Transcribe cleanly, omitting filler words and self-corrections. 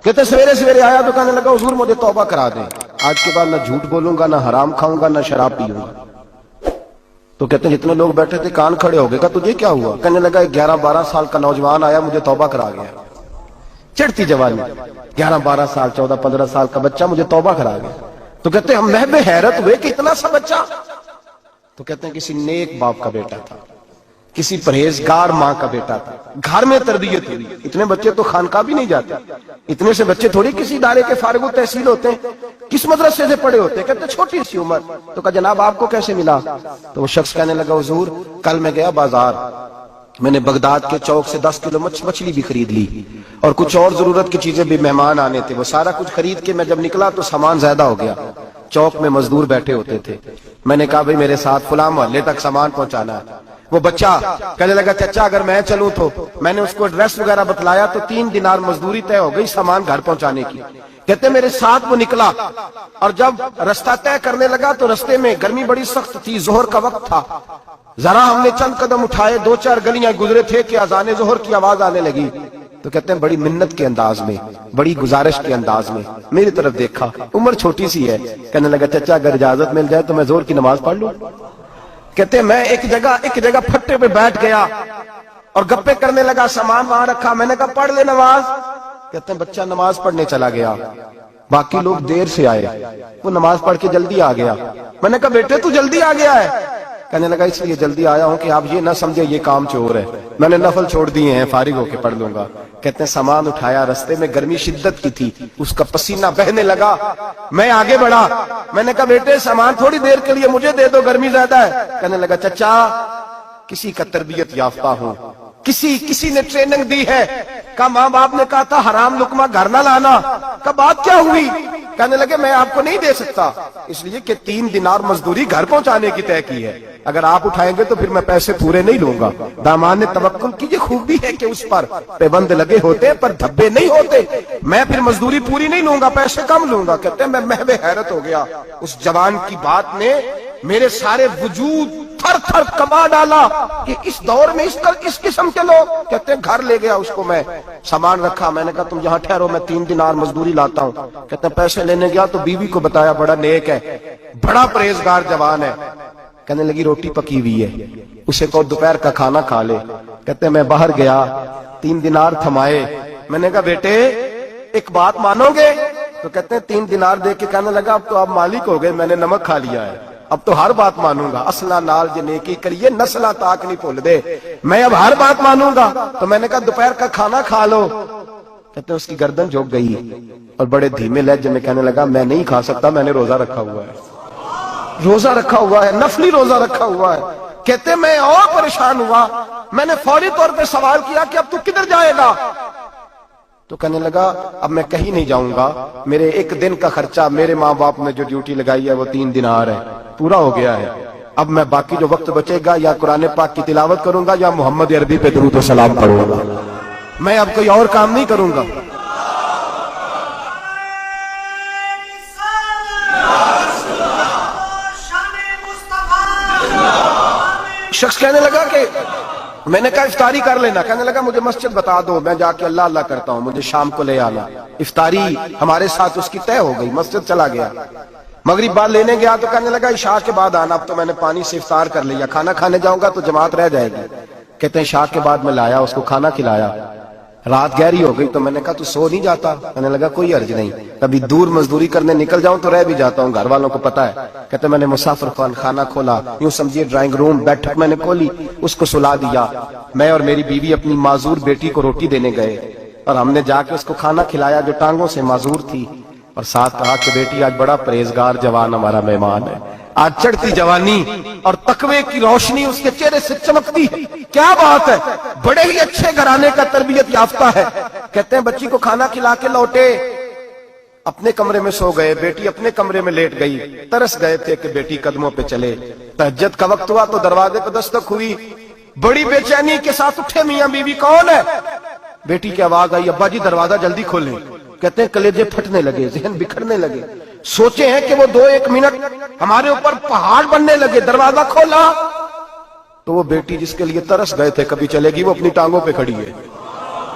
کہتے سویرے سویرے آیا تو کہنے لگا حضور مجھے توبہ کرا دیں، آج کے بعد نہ جھوٹ بولوں گا، نہ حرام کھاؤں گا، نہ شراب پیوں گا۔ تو کہتے ہیں جتنے لوگ بیٹھے تھے کان کھڑے ہو گئے، کہا تجھے کیا ہوا؟ کہنے لگا 11-12 سال کا نوجوان آیا مجھے توبہ کرا گیا، چڑھتی جوانی، 11-12 سال 14-15 سال کا بچہ مجھے توبہ کرا گیا۔ تو کہتے ہیں ہم محب حیرت ہوئے کہ اتنا سا بچہ؟ تو کہتے ہیں کسی نیک باپ کا بیٹا تھا، کسی پرہیزگار ماں کا بیٹا تھا، گھر میں تربیت ہوئی۔ اتنے بچے تو خانقاہ بھی نہیں جاتے، اتنے سے بچے تھوڑی کسی ادارے کے فارغ التحصیل ہوتے ہیں، کس مدرسے سے پڑھے ہوتے ہیں؟ کہتے چھوٹی سی عمر۔ تو کہا جناب آپ کو کیسے ملا؟ تو وہ شخص کہنے لگا حضور کل میں گیا بازار، میں نے بغداد کے چوک سے 10 کلو مچھلی بھی خرید لی اور کچھ اور ضرورت کی چیزیں بھی، مہمان آنے تھے، وہ سارا کچھ خرید کے میں جب نکلا تو سامان زیادہ ہو گیا۔ چوک میں مزدور بیٹھے ہوتے تھے، میں نے کہا بھئی میرے ساتھ فلاں محلے تک سامان پہنچانا ہے۔ وہ بچہ کہنے لگا چچا اگر میں چلوں تو، میں نے اس کو ایڈریس وغیرہ بتلایا تو 3 دینار مزدوری طے ہو گئی سامان گھر پہنچانے کی۔ کہتے میرے ساتھ وہ نکلا اور جب رستہ طے کرنے لگا تو رستے میں گرمی بڑی سخت تھی، ظہر کا وقت تھا، ذرا ہم نے چند قدم اٹھائے، 2-4 گلیاں گزرے تھے کہ اذان ظہر کی آواز آنے لگی۔ تو کہتے ہیں بڑی منت کے انداز میں، بڑی گزارش کے انداز میں میری طرف دیکھا، عمر چھوٹی سی ہے، کہنے لگا چچا اگر اجازت مل جائے تو میں ظہر کی نماز پڑھ لوں۔ کہتے ہیں میں ایک جگہ پھٹے پہ بیٹھ گیا اور گپے کرنے لگا، سامان وہاں رکھا، میں نے کہا پڑھ لے نماز۔ کہتے ہیں بچہ نماز پڑھنے چلا گیا، باقی لوگ دیر سے آئے، وہ نماز پڑھ کے جلدی آ گیا۔ میں نے کہا بیٹے تو جلدی آ گیا ہے؟ کہنے لگا اس لیے جلدی آیا ہوں کہ آپ یہ نہ سمجھے یہ کام چور ہے، میں نے نفل چھوڑ دیے ہیں، فارغ ہو کے پڑھ لوں گا۔ کہتے ہیں سامان اٹھایا، رستے میں گرمی شدت کی تھی، اس کا پسینہ بہنے لگا، میں آگے بڑھا، میں نے کہا بیٹے سامان تھوڑی دیر کے لیے مجھے دے دو، گرمی زیادہ ہے۔ کہنے لگا چچا کسی کا تربیت یافتہ ہوں، کسی نے ٹریننگ دی ہے، کہا ماں باپ نے کہا تھا حرام لقمہ گھر نہ لانا، کہا بات کیا ہوئی؟ کہنے لگے میں آپ کو نہیں دے سکتا، اس لیے کہ 3 دینار مزدوری گھر پہنچانے کی طے کی ہے، اگر آپ اٹھائیں گے تو پھر میں پیسے پورے نہیں لوں گا۔ دامان نے توکل کی یہ خوبی ہے کہ اس پر پابند لگے ہوتے پر دھبے نہیں ہوتے، میں پھر مزدوری پوری نہیں لوں گا، پیسے کم لوں گا۔ کہتے ہیں میں محو حیرت ہو گیا، اس جوان کی بات نے میرے سارے وجود تھر تھر کما ڈالا کہ اس دور میں اس قسم کے لوگ۔ کہتے ہیں گھر لے گیا اس کو، میں سامان رکھا، میں نے کہا تم یہاں ٹھہرو میں 3 دینار مزدوری لاتا ہوں۔ کہتے ہیں پیسے لینے گیا تو بیوی کو بتایا بڑا نیک ہے، بڑا پرہیزگار جوان ہے، کہنے لگی روٹی پکی ہوئی ہے، اسے کہو دوپہر کا کھانا کھا لے۔ کہتے ہیں میں باہر گیا، 3 دینار تھمائے، میں نے کہا بیٹے ایک بات مانو گے؟ تو کہتے ہیں 3 دینار دے کے کہنے لگا اب تو آپ مالک ہو گئے، میں نے نمک کھا لیا ہے، اب تو ہر بات مانوں گا، اصلہ نال جے نیکی کریے نسلہ تاک نہیں بھول دے، میں اب ہر بات مانوں گا۔ تو میں نے کہا دوپہر کا کھانا کھا لو۔ کہتے ہیں اس کی گردن جھک گئی اور بڑے دھیمے لہجے میں کہنے لگا میں نہیں کھا سکتا، میں نے روزہ رکھا ہوا ہے، روزہ رکھا ہوا ہے، نفلی روزہ رکھا ہوا ہے۔ کہتے میں اور پریشان ہوا، میں نے فوری طور پہ سوال کیا کہ اب تو کدھر جائے گا؟ تو کہنے لگا اب میں کہیں نہیں جاؤں گا، میرے 1 دن کا خرچہ میرے ماں باپ نے جو ڈیوٹی لگائی ہے وہ 3 دینار ہے، پورا ہو گیا ہے، اب میں باقی جو وقت بچے گا یا قرآن پاک کی تلاوت کروں گا یا محمد عربی پہ درود و سلام پڑھوں گا، میں اب کوئی اور کام نہیں کروں گا۔ شخص کہنے لگا کہ میں نے کہا افطاری کر لینا، کہنے لگا مجھے مسجد بتا دو، میں جا کے اللہ اللہ کرتا ہوں، مجھے شام کو لے آنا۔ افطاری ہمارے ساتھ اس کی طے ہو گئی، مسجد چلا گیا، مغرب بعد لینے گیا تو کہنے لگا عشاء کے بعد آنا، اب تو میں نے پانی سے افطار کر لیا، کھانا کھانے جاؤں گا تو جماعت رہ جائے گی۔ کہتے ہیں عشاء کے بعد میں لایا، اس کو کھانا کھلایا، رات گہری ہو گئی تو میں نے کہا تو سو نہیں جاتا؟ کہنے لگا کوئی عرض نہیں، کبھی دور مزدوری کرنے نکل جاؤں تو رہ بھی جاتا ہوں، گھر والوں کو پتا ہے۔ کہتے میں نے مسافر خانہ کھولا، یوں سمجھیے ڈرائنگ روم بیٹھک میں نے کھولی، اس کو سلا دیا، میں اور میری بیوی اپنی معذور بیٹی کو روٹی دینے گئے اور ہم نے جا کے اس کو کھانا کھلایا جو ٹانگوں سے معذور تھی، اور ساتھ کہا کہ بیٹی آج بڑا پرہیزگار جوان ہمارا مہمان ہے، آج چڑھتی جوانی اور تقوی کی روشنی اس کے چہرے سے چمکتی ہے، کیا بات ہے، بڑے ہی اچھے گھرانے کا تربیت یافتہ ہے۔ کہتے ہیں بچی کو کھانا کھلا کے لوٹے، اپنے کمرے میں سو گئے، بیٹی اپنے کمرے میں لیٹ گئی، ترس گئے تھے کہ بیٹی قدموں پہ چلے۔ تہجد کا وقت ہوا تو دروازے پہ دستک ہوئی، بڑی بے چینی کے ساتھ اٹھے میاں بیوی، کون ہے؟ بیٹی کی آواز آئی ابا جی دروازہ جلدی کھولیں۔ کہتے ہیں کلیجے پھٹنے لگے، ذہن بکھرنے لگے، سوچے ہیں کہ وہ 2-1 منٹ ہمارے اوپر پہاڑ بننے لگے، دروازہ کھولا تو وہ بیٹی جس کے لیے ترس گئے تھے کبھی چلے گی، وہ اپنی ٹانگوں پہ کھڑی ہے،